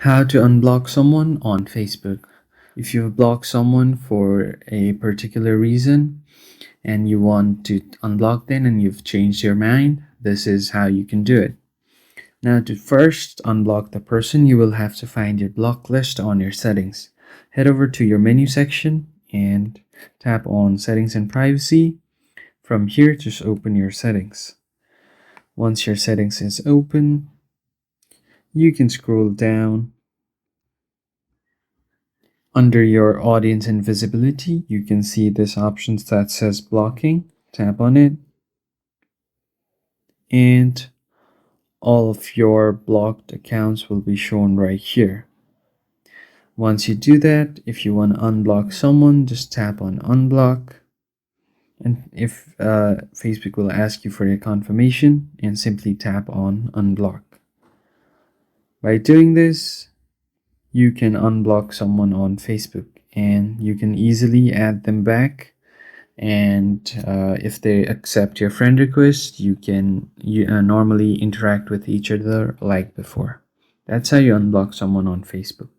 How to unblock someone on Facebook. If you've blocked someone for a particular reason and you want to unblock them and you've changed your mind, this is how you can do it. Now, to first unblock the person, you will have to find your block list on your settings. Head over to your menu section and tap on Settings and Privacy. From here, just open your settings. Once your settings is open, you can scroll down. Under your audience and visibility, you can see this option that says blocking. Tap on it, and all of your blocked accounts will be shown right here. Once you do that, if you want to unblock someone, just tap on unblock. And if Facebook will ask you for your confirmation, and simply tap on unblock. By doing this, you can unblock someone on Facebook and you can easily add them back. And if they accept your friend request, you can normally interact with each other like before. That's how you unblock someone on Facebook.